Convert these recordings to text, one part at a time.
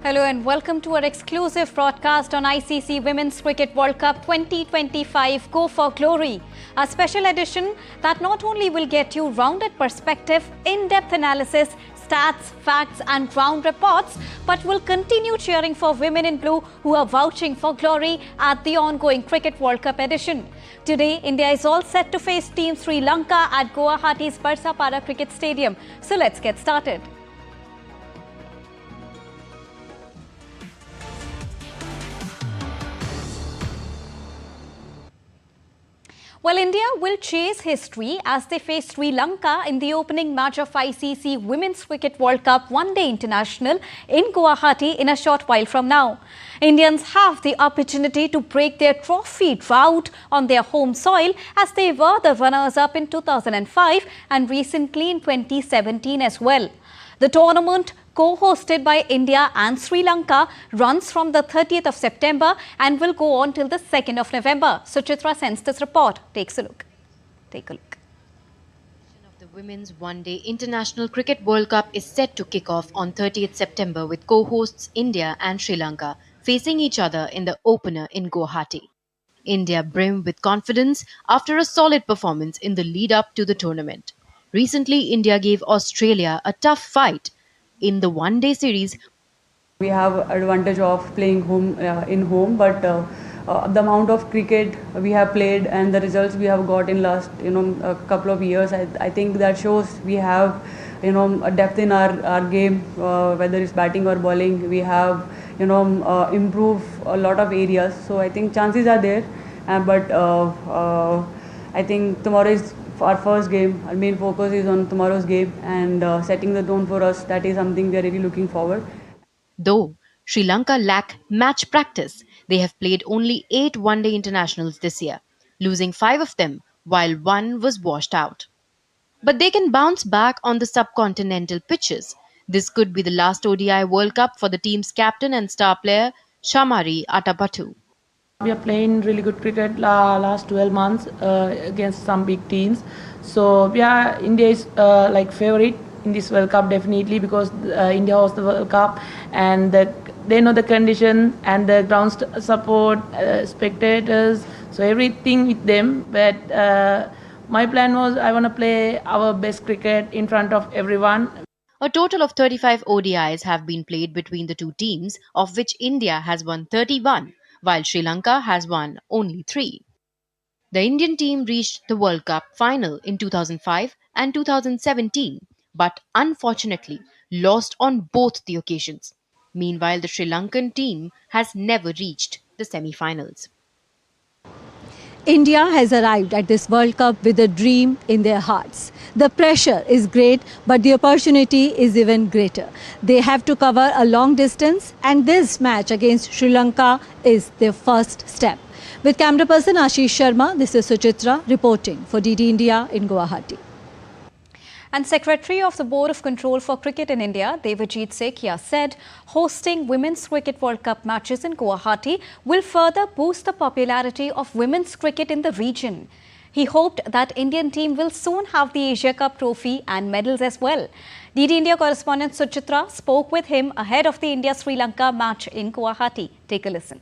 Hello and welcome to our exclusive broadcast on ICC Women's Cricket World Cup 2025 Go for Glory, a special edition that not only will get you rounded perspective, in-depth analysis, stats, facts and round reports, but will continue cheering for women in blue who are vouching for glory at the ongoing Cricket World Cup edition. Today, India is all set to face Team Sri Lanka at Guwahati's Barsapara Cricket Stadium. So let's get started. Well, India will chase history as they face Sri Lanka in the opening match of ICC Women's Cricket World Cup One Day International in Guwahati in a short while from now. Indians have the opportunity to break their trophy drought on their home soil as they were the runners-up in 2005 and recently in 2017 as well. The tournament, co-hosted by India and Sri Lanka, runs from the 30th of September and will go on till the 2nd of November. Suchitra sends this report. Take a look. The Women's One Day International Cricket World Cup is set to kick off on 30th September with co-hosts India and Sri Lanka facing each other in the opener in Guwahati. India brim with confidence after a solid performance in the lead-up to the tournament. Recently, India gave Australia a tough fight in the one-day series. We have advantage of playing in home, but the amount of cricket we have played and the results we have got in last a couple of years, I think that shows we have a depth in our game, whether it's batting or bowling. We have improved a lot of areas, so I think chances are there. But I think tomorrow is our first game. Our main focus is on tomorrow's game and setting the tone for us. That is something we are really looking forward. Though Sri Lanka lack match practice, they have played only 8 one-day internationals this year, losing 5 of them while 1 was washed out. But they can bounce back on the subcontinental pitches. This could be the last ODI World Cup for the team's captain and star player Shamari Atapattu. We are playing really good cricket last 12 months against some big teams. So yeah, India is favorite in this World Cup definitely because India hosts the World Cup and they know the condition and the ground support, spectators, so everything with them. But my plan was I want to play our best cricket in front of everyone. A total of 35 ODIs have been played between the two teams, of which India has won 31. While Sri Lanka has won only 3. The Indian team reached the World Cup final in 2005 and 2017, but unfortunately lost on both the occasions. Meanwhile, the Sri Lankan team has never reached the semi-finals. India has arrived at this World Cup with a dream in their hearts. The pressure is great, but the opportunity is even greater. They have to cover a long distance, and this match against Sri Lanka is their first step. With camera person Ashish Sharma, this is Suchitra reporting for DD India in Guwahati. And Secretary of the Board of Control for Cricket in India, Devajit Sekhia, said hosting Women's Cricket World Cup matches in Guwahati will further boost the popularity of women's cricket in the region. He hoped that Indian team will soon have the Asia Cup trophy and medals as well. DD India correspondent Suchitra spoke with him ahead of the India-Sri Lanka match in Guwahati. Take a listen.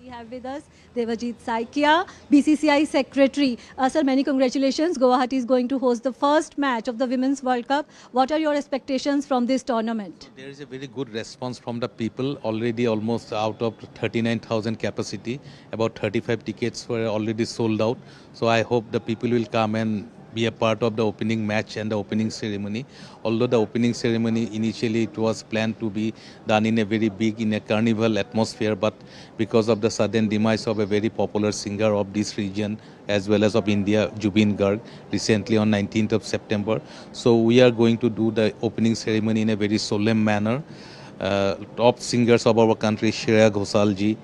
We have with us Devajit Sekhia, BCCI Secretary. Sir, many congratulations. Guwahati is going to host the first match of the Women's World Cup. What are your expectations from this tournament? There is a very good response from the people. Already almost out of 39,000 capacity, about 35 tickets were already sold out. So I hope the people will come and be a part of the opening match and the opening ceremony. Although the opening ceremony initially it was planned to be done in a very big, in a carnival atmosphere, but because of the sudden demise of a very popular singer of this region as well as of India, Jubin Garg, recently on 19th of September. So we are going to do the opening ceremony in a very solemn manner. Top singers of our country, Shreya Ghoshal ji,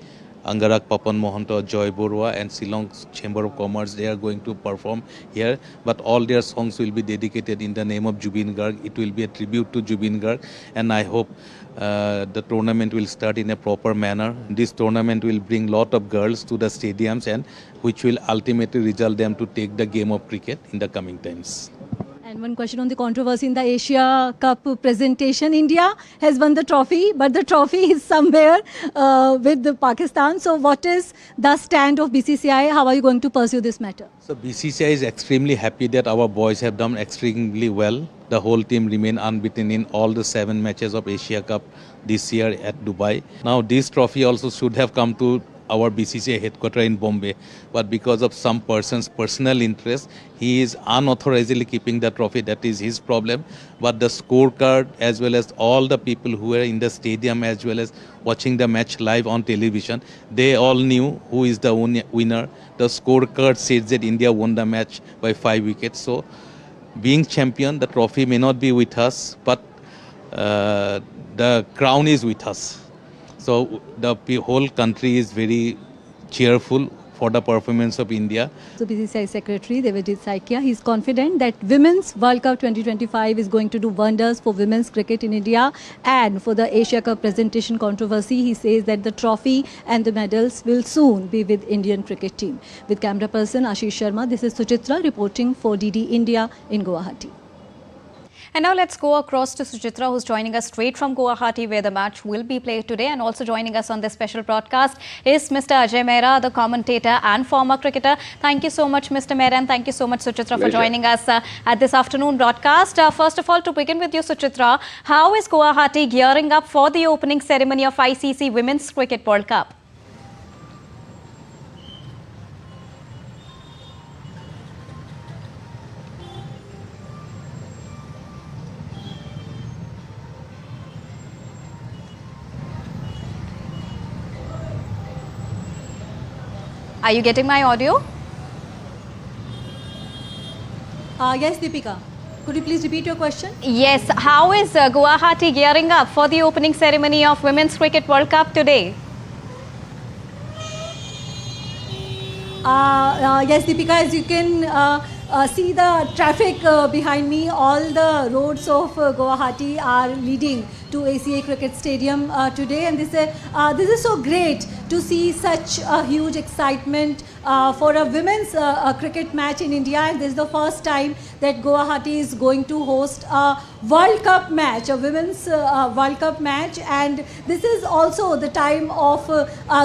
Angarak Papan Mohanto, Joy Borua and Shillong Chamber of Commerce, they are going to perform here. But all their songs will be dedicated in the name of Jubin Garg. It will be a tribute to Jubin Garg. And I hope the tournament will start in a proper manner. This tournament will bring lot of girls to the stadiums and which will ultimately result them to take the game of cricket in the coming times. And one question on the controversy in the Asia Cup presentation. India has won the trophy, but the trophy is somewhere with the Pakistan. So what is the stand of BCCI? How are you going to pursue this matter? So BCCI is extremely happy that our boys have done extremely well. The whole team remain unbeaten in all the 7 matches of Asia Cup this year at Dubai. Now this trophy also should have come to our BCCI headquarters in Bombay, but because of some person's personal interest, he is unauthorizedly keeping the trophy. That is his problem. But the scorecard, as well as all the people who were in the stadium, as well as watching the match live on television, they all knew who is the winner. The scorecard says that India won the match by 5 wickets. So, being champion, the trophy may not be with us, but the crown is with us. So the whole country is very cheerful for the performance of India. So BCCI Secretary Devajit Saikia, he's confident that Women's World Cup 2025 is going to do wonders for women's cricket in India. And for the Asia Cup presentation controversy, he says that the trophy and the medals will soon be with Indian cricket team. With camera person Ashish Sharma, this is Suchitra reporting for DD India in Guwahati. And now let's go across to Suchitra, who's joining us straight from Guwahati, where the match will be played today. And also joining us on this special broadcast is Mr. Ajay Mehra, the commentator and former cricketer. Thank you so much, Mr. Mehra, and thank you so much, Suchitra, for joining us at this afternoon broadcast. First of all, to begin with you, Suchitra, how is Guwahati gearing up for the opening ceremony of ICC Women's Cricket World Cup? Are you getting my audio? Yes, Deepika. Could you please repeat your question? Yes. How is Guwahati gearing up for the opening ceremony of Women's Cricket World Cup today? Yes, Deepika, as you can see the traffic behind me, all the roads of Guwahati are leading to ACA Cricket Stadium today, and this is so great to see such a huge excitement for a women's cricket match in India. And this is the first time that Guwahati is going to host a World Cup match, a women's World Cup match, and this is also the time of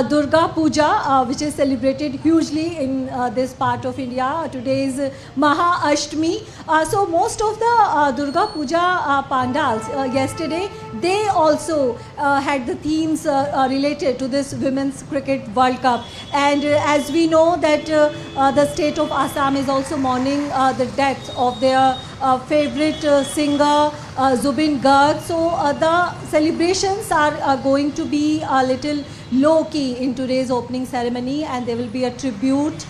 Durga Puja, which is celebrated hugely in this part of India. Today is Maha Ashtami. So most of the Durga Puja pandals yesterday, they also had the themes related to this Women's Cricket World Cup. And as we know that the state of Assam is also mourning the death of their favorite singer Zubin Garg. So the celebrations are going to be a little low-key in today's opening ceremony, and there will be a tribute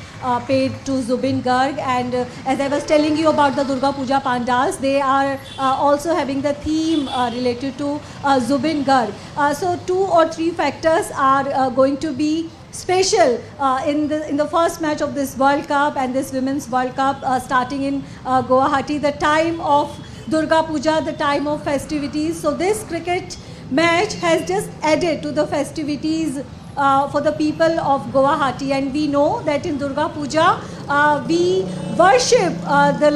paid to Zubin Garg. And as I was telling you about the Durga Puja pandals, they are also having the theme related to Zubin Garg. So 2 or 3 factors are going to be special in the first match of this World Cup and this Women's World Cup starting in Guwahati. The time of Durga Puja, the time of festivities. So this cricket match has just added to the festivities for the people of Guwahati. And we know that in Durga Puja we worship the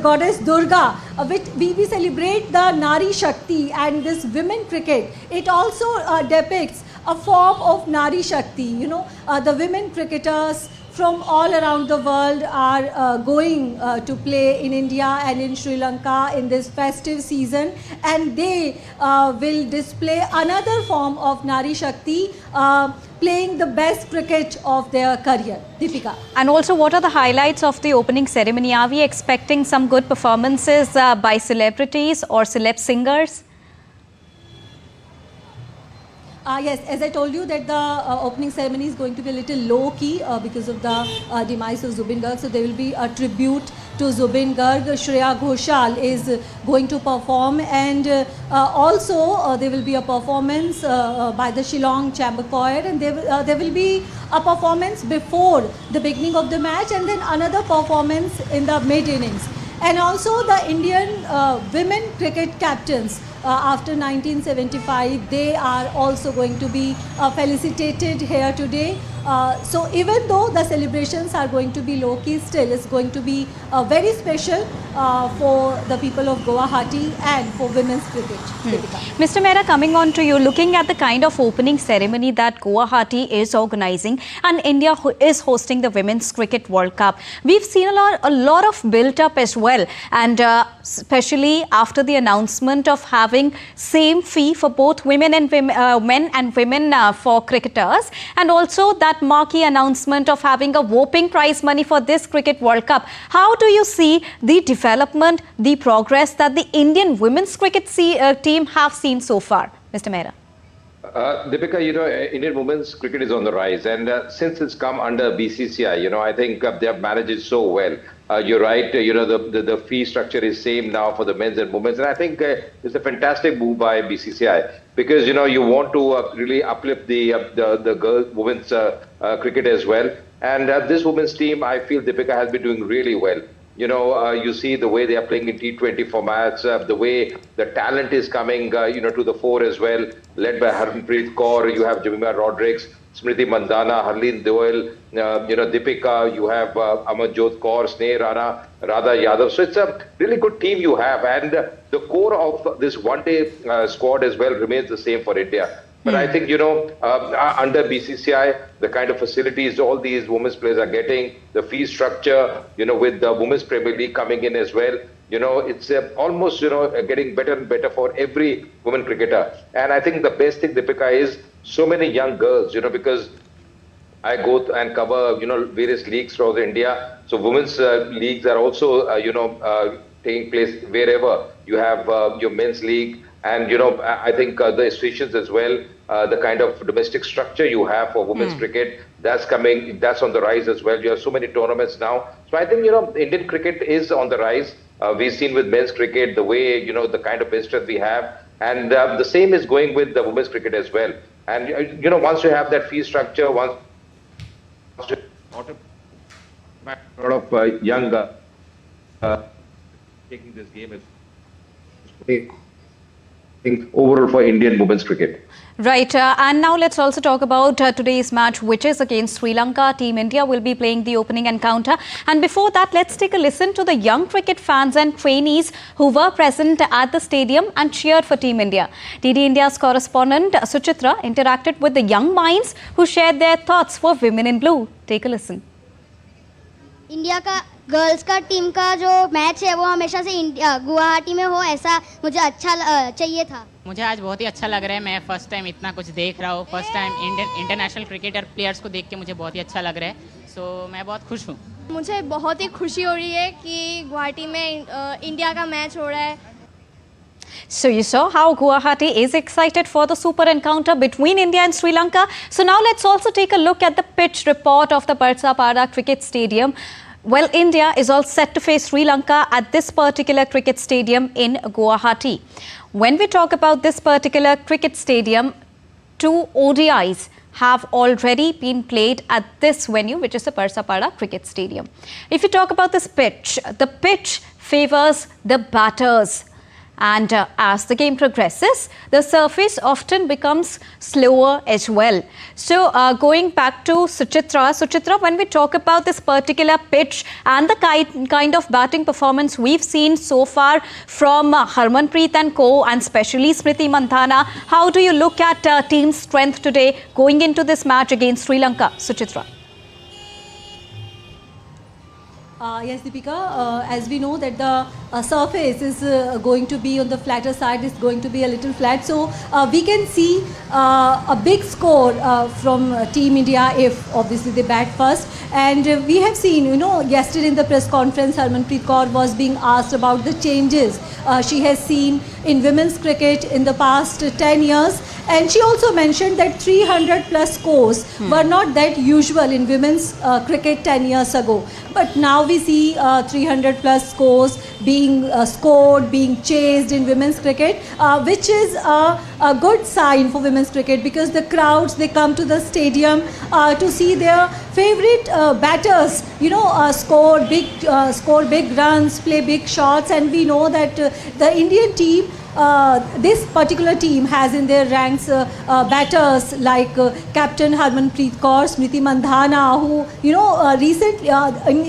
goddess Durga, which we celebrate the Nari Shakti. And this women cricket, it also depicts a form of Nari Shakti. You know, the women cricketers from all around the world are going to play in India and in Sri Lanka in this festive season, and they will display another form of Nari Shakti, playing the best cricket of their career. Deepika. And also, what are the highlights of the opening ceremony? Are we expecting some good performances by celebrities or celeb singers? Yes, as I told you that the opening ceremony is going to be a little low-key because of the demise of Zubin Garg. So there will be a tribute to Zubin Garg. Shreya Ghoshal is going to perform, and also there will be a performance by the Shillong Chamber Choir, and there will be a performance before the beginning of the match, and then another performance in the mid-innings. And also the Indian women cricket captains after 1975. They are also going to be felicitated here today. So even though the celebrations are going to be low-key, still it's going to be very special for the people of Guwahati and for women's cricket. Deepika. Mr. Mehra, coming on to you, looking at the kind of opening ceremony that Guwahati is organizing and India is hosting the Women's Cricket World Cup, we've seen a lot of build-up as well, and especially after the announcement of having same fee for both women and men and women for cricketers, and also that marquee announcement of having a whopping prize money for this Cricket World Cup. How do you see the development, the progress that the Indian women's cricket team have seen so far, Mr. Mehra? Deepika, Indian women's cricket is on the rise, and since it's come under BCCI, I think they have managed it so well. You're right, the fee structure is same now for the men's and women's, and I think it's a fantastic move by BCCI because you want to really uplift the women's cricket as well. And this women's team, I feel Deepika has been doing really well. You see the way they are playing in T20 formats, the way the talent is coming, to the fore as well, led by Harmanpreet Kaur. You have Jemimah Rodrigues, Smriti Mandhana, Harleen Doyle, Deepika. You have Amarjot Kaur, Sneh Rana, Radha Yadav. So it's a really good team you have, and the core of this one-day squad as well remains the same for India. But I think, under BCCI, the kind of facilities all these women's players are getting, the fee structure, with the Women's Premier League coming in as well, it's almost, getting better and better for every women cricketer. And I think the best thing, Deepika, is so many young girls, because I go and cover, various leagues throughout India. So women's leagues are also, taking place wherever you have your men's league. And, I think the associations as well, the kind of domestic structure you have for women's cricket, that's on the rise as well. You have so many tournaments now. So I think, Indian cricket is on the rise. We've seen with men's cricket, the way, the kind of bench strength we have. And the same is going with the women's cricket as well. And, once you have that fee structure, a lot of young taking this game as overall for Indian women's cricket. Right, and now let's also talk about today's match, which is against Sri Lanka. Team India will be playing the opening encounter. And before that, let's take a listen to the young cricket fans and trainees who were present at the stadium and cheered for Team India. DD India's correspondent Suchitra interacted with the young minds who shared their thoughts for Women in Blue. Take a listen. India का girls का team का जो match है वो हमेशा से गुवाहाटी में हो ऐसा मुझे अच्छा चाहिए था। मुझे आज बहुत ही अच्छा लग रहा है। मैं फर्स्ट टाइम इतना कुछ देख रहा हूँ। First time international cricketer players को देख के मुझे बहुत ही अच्छा लग रहा है। सो मैं बहुत खुश हूँ। मुझे बहुत ही खुशी हो रही है कि गुवाहाटी में इंडिया का मैच हो रहा है। So you saw how Guwahati is excited for the super encounter between India and Sri Lanka. So now let's also take a look at the pitch report of the Parsapada Cricket Stadium. Well, India is all set to face Sri Lanka at this particular cricket stadium in Guwahati. When we talk about this particular cricket stadium, 2 ODIs have already been played at this venue, which is the Parsapada Cricket Stadium. If you talk about this pitch, the pitch favors the batters. And as the game progresses, the surface often becomes slower as well. So going back to Suchitra, when we talk about this particular pitch and the kind of batting performance we've seen so far from Harmanpreet and Co, and especially Smriti Mandhana, how do you look at team's strength today going into this match against Sri Lanka? Suchitra. Yes, Deepika, as we know that the surface is going to be on the flatter side, is going to be a little flat. So we can see a big score from Team India if obviously they bat first. And we have seen, yesterday in the press conference, Harmanpreet Kaur was being asked about the changes she has seen in women's cricket in the past 10 years. And she also mentioned that 300 plus scores were not that usual in women's cricket 10 years ago. But now we see 300 plus scores being scored, being chased in women's cricket, which is a a good sign for women's cricket, because the crowds, they come to the stadium to see their favorite batters, score big runs, play big shots. And we know that the Indian team, this particular team has in their ranks batters like Captain Harmanpreet Kaur, Smriti Mandhana, who recently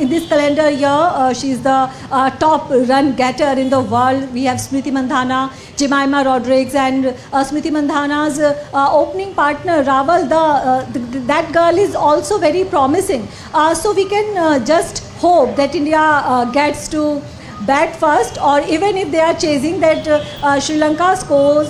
in this calendar year she is the top run getter in the world. We have Smriti Mandhana, Jemimah Rodrigues, and Smriti Mandhana's opening partner Rawal. That girl is also very promising. So we can just hope that India gets to bat first, or even if they are chasing, that Sri Lanka scores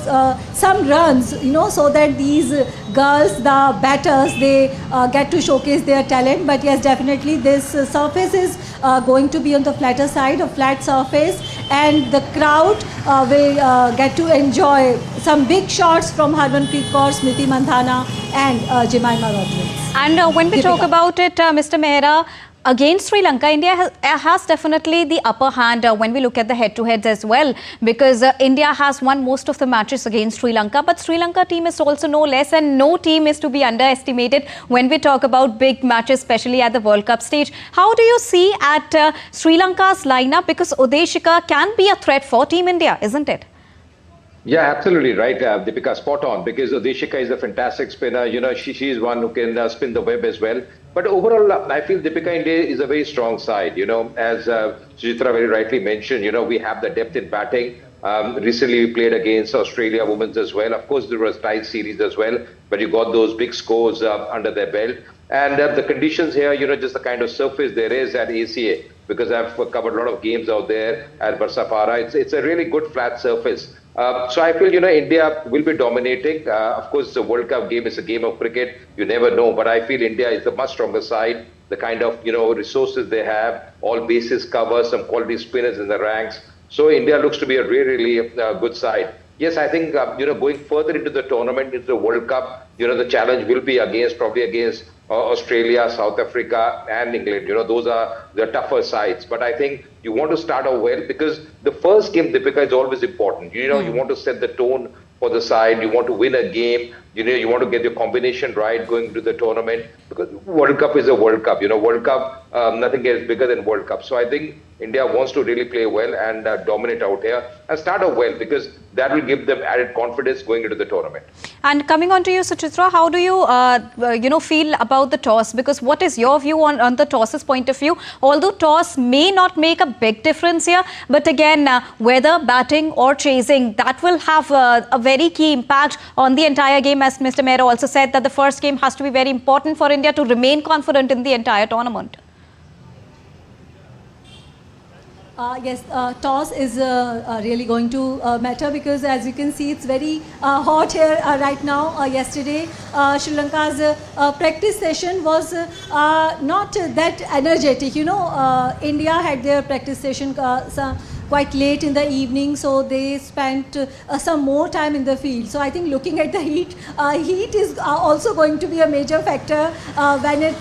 some runs, so that these girls, the batters, they get to showcase their talent. But yes, definitely this surface is going to be on the flatter side, a flat surface, and the crowd will get to enjoy some big shots from Harmanpreet Kaur, Smriti Mandhana, and Jemimah Rodrigues. And when we talk about it, Mr. Mehra, against Sri Lanka, India has definitely the upper hand when we look at the head-to-heads as well, because India has won most of the matches against Sri Lanka, but Sri Lanka team is also no less, and no team is to be underestimated when we talk about big matches, especially at the World Cup stage. How do you see at Sri Lanka's lineup? Because Udeshika can be a threat for Team India, isn't it? Yeah, absolutely right, Deepika, spot on, because Udeshika is a fantastic spinner. She is one who can spin the web as well. But overall, I feel Deepika, India is a very strong side. As Sujitra very rightly mentioned, we have the depth in batting. Recently, we played against Australia women's as well. Of course, there was tight series as well, but you got those big scores under their belt. And the conditions here, just the kind of surface there is at ACA, because I've covered a lot of games out there at Barsapara. It's a really good flat surface. So I feel, India will be dominating. Of course, the World Cup game is a game of cricket. You never know. But I feel India is a much stronger side. The kind of, resources they have, all bases covered, some quality spinners in the ranks. So India looks to be a really good side. Yes, I think, going further into the tournament, into the World Cup, the challenge will be probably against Australia, South Africa, and England. Those are the tougher sides. But I think you want to start out well, because the first game, Deepika, is always important. You want to set the tone for the side. You want to win a game. You want to get your combination right going into the tournament, because World Cup is a World Cup. World Cup, nothing is bigger than World Cup. So I think India wants to really play well and dominate out here and start out well, because that will give them added confidence going into the tournament. And coming on to you, Suchitra, how do you, feel about the toss? Because what is your view on the toss's point of view? Although toss may not make a big difference here, but again, whether batting or chasing, that will have a very key impact on the entire game. As Mr. Mehra also said, that the first game has to be very important for India to remain confident in the entire tournament. Yes, toss is really going to matter, because as you can see, it's very hot here right now. Yesterday, Sri Lanka's practice session was not that energetic. India had their practice session quite late in the evening, so they spent some more time in the field. So I think looking at the heat, heat is also going to be a major factor when it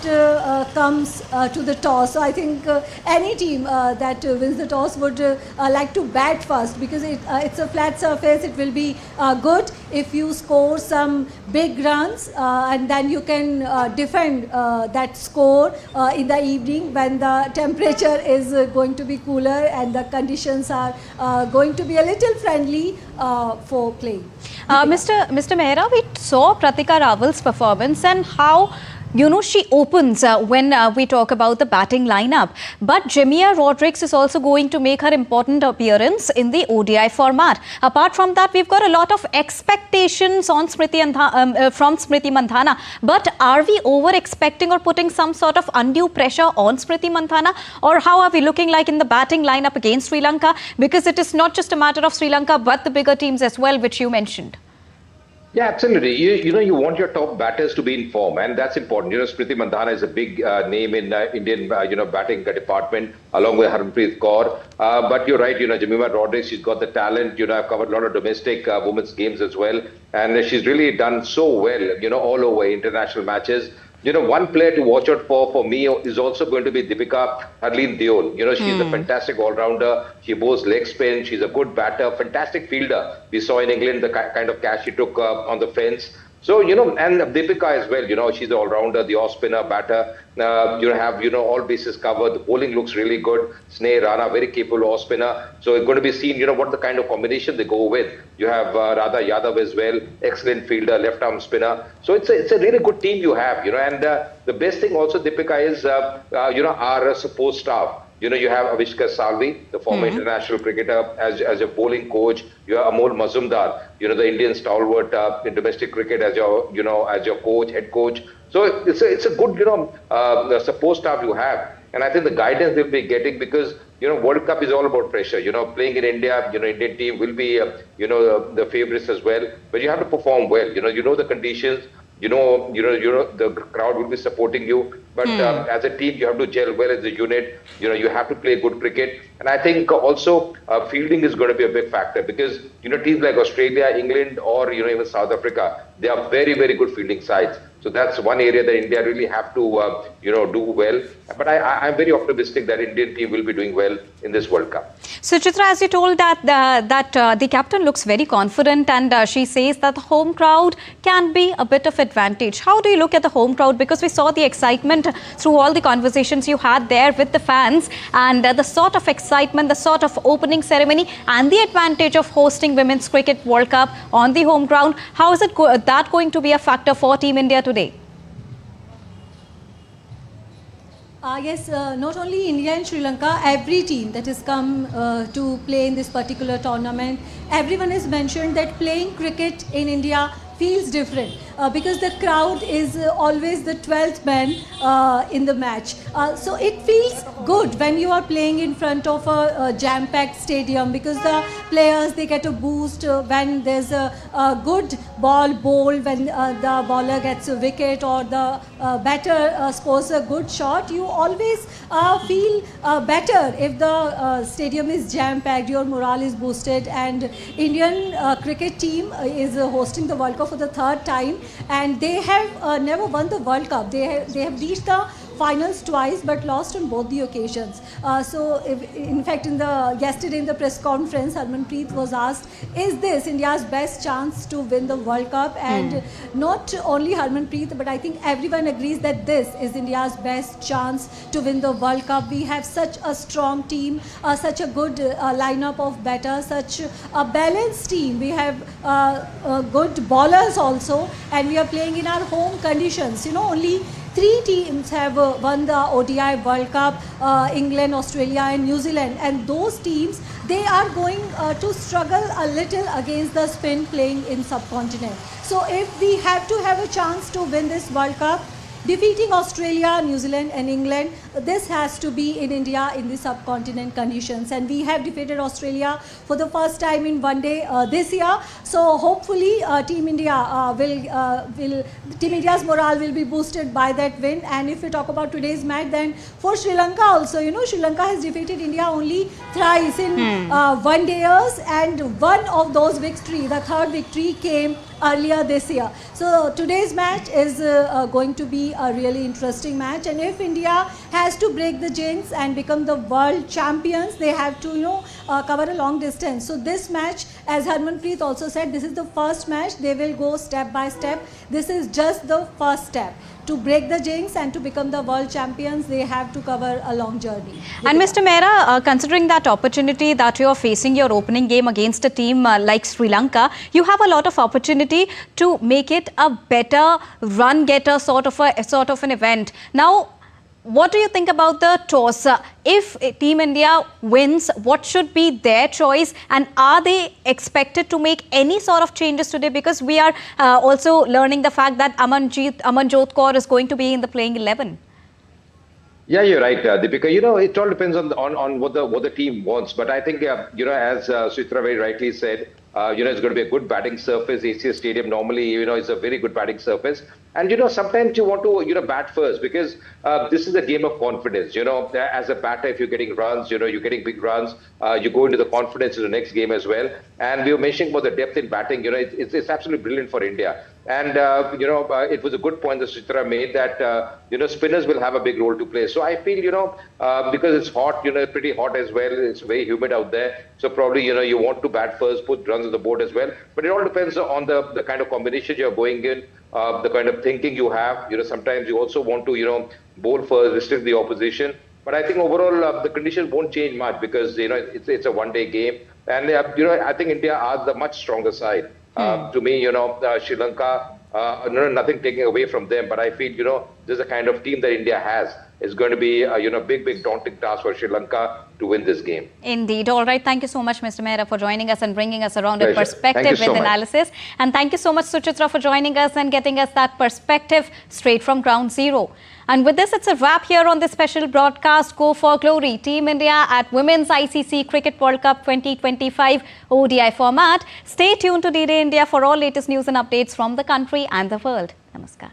comes to the toss. So I think any team that wins the toss would like to bat first, because it's a flat surface. It will be good if you score some big runs, and then you can defend that score in the evening when the temperature is going to be cooler and the conditions are going to be a little friendly for playing. Mr. Mehra, we saw Pratika Rawal's performance and how she opens when we talk about the batting lineup. But Jemimah Rodrigues is also going to make her important appearance in the ODI format. Apart from that, we've got a lot of expectations on from Smriti Mandhana. But are we over-expecting or putting some sort of undue pressure on Smriti Mandhana? Or how are we looking like in the batting lineup against Sri Lanka? Because it is not just a matter of Sri Lanka, but the bigger teams as well, which you mentioned. Yeah, absolutely. You want your top batters to be in form, and that's important. Smriti Mandhana is a big name in Indian, batting department, along with Harmanpreet Kaur. But you're right, Jemimah Rodrigues, she's got the talent. I've covered a lot of domestic women's games as well, and she's really done so well, all over international matches. one player to watch out for me is also going to be Deepika Harleen Deol. She's a fantastic all-rounder. She bowls leg spin. She's a good batter, fantastic fielder. We saw in England the kind of catch she took on the fence. So, and Deepika as well, she's the all-rounder, the off-spinner, batter. Have, all bases covered. The bowling looks really good. Sneh, Rana, very capable off-spinner. So it's going to be seen, what the kind of combination they go with. You have Radha Yadav as well, excellent fielder, left-arm spinner. So it's a really good team you have, and the best thing also, Deepika, is, our support staff. You have Avishkar Salvi, the former international cricketer, as a bowling coach. You have Amol Mazumdar, the Indian stalwart in domestic cricket as your coach, head coach. So it's a good, support staff you have. And I think the guidance they'll be getting because, World Cup is all about pressure. Playing in India, Indian team will be, the favorites as well. But you have to perform well. You know the conditions. The crowd will be supporting you. But as a team, you have to gel well as a unit. You have to play good cricket. And I think also fielding is going to be a big factor because, teams like Australia, England, or, even South Africa, they are very, very good fielding sides. So that's one area that India really have to, do well. But I'm very optimistic that Indian team will be doing well in this World Cup. So, Chitra, as you told that the captain looks very confident and she says that the home crowd can be a bit of advantage. How do you look at the home crowd? Because we saw the excitement through all the conversations you had there with the fans and the sort of excitement, the sort of opening ceremony and the advantage of hosting Women's Cricket World Cup on the home ground. How is that going to be a factor for Team India today? Yes, not only India and Sri Lanka, every team that has come to play in this particular tournament, everyone has mentioned that playing cricket in India feels different because the crowd is always the 12th man in the match. So it feels good when you are playing in front of a jam-packed stadium because the players, they get a boost when there's a good ball bowled, when the bowler gets a wicket or the batter scores a good shot. You always feel better if the stadium is jam-packed, your morale is boosted. And Indian cricket team is hosting the World Cup for the third time and they have never won the World Cup. They have reached the finals twice but lost on both the occasions. In fact, yesterday in the press conference, Harmanpreet was asked, is this India's best chance to win the World Cup? And not only Harmanpreet, but I think everyone agrees that this is India's best chance to win the World Cup. We have such a strong team, such a good lineup of batters, such a balanced team. We have good bowlers also, and we are playing in our home conditions. Only 3 teams have won the ODI World Cup, England, Australia and New Zealand, and those teams, they are going to struggle a little against the spin playing in subcontinent. So if we have to have a chance to win this World Cup, defeating Australia, New Zealand and England, this has to be in India in the subcontinent conditions, and we have defeated Australia for the first time in one day this year. So hopefully Team India Team India's morale will be boosted by that win. And if we talk about today's match, then for Sri Lanka also, Sri Lanka has defeated India only thrice in one dayers, and one of those victory, the third victory, came earlier this year. So today's match is going to be a really interesting match, and if India has to break the jinx and become the world champions, they have to cover a long distance. So this match, as Harmanpreet also said, this is the first match. They will go step by step. This is just the first step. To break the jinx and to become the world champions, they have to cover a long journey. And Mr. Mehra, considering that opportunity that you are facing your opening game against a team like Sri Lanka, you have a lot of opportunity to make it a better run-getter sort of an event. Now, what do you think about the toss? If Team India wins, what should be their choice? And are they expected to make any sort of changes today? Because we are also learning the fact that Amanjot Kaur is going to be in the playing 11. Yeah, you're right, Deepika. It all depends on what the team wants. But I think, as Suchitra very rightly said, it's going to be a good batting surface. ACS Stadium normally, is a very good batting surface. And, sometimes you want to, bat first because this is a game of confidence. As a batter, if you're getting runs, you're getting big runs, you go into the confidence in the next game as well. And we were mentioning about the depth in batting. It's absolutely brilliant for India. And, it was a good point that Suchitra made that, spinners will have a big role to play. So I feel, because it's hot, pretty hot as well. It's very humid out there. So probably, you want to bat first, put runs on the board as well. But it all depends on the kind of combinations you're going in, the kind of thinking you have. Sometimes you also want to, bowl first, restrict the opposition. But I think overall, the conditions won't change much because, it's a one-day game. And, I think India are the much stronger side. To me, Sri Lanka, nothing taking away from them, but I feel, this is the kind of team that India has. It's going to be a big daunting task for Sri Lanka to win this game. Indeed. All right. Thank you so much, Mr. Mehra, for joining us and bringing us a rounded Pleasure. perspective Thank you so with much. analysis. And thank you so much, Suchitra, for joining us and getting us that perspective straight from ground zero. And with this, it's a wrap here on this special broadcast, Go for Glory. Team India at Women's ICC Cricket World Cup 2025 ODI format. Stay tuned to D-Day India for all latest news and updates from the country and the world. Namaskar.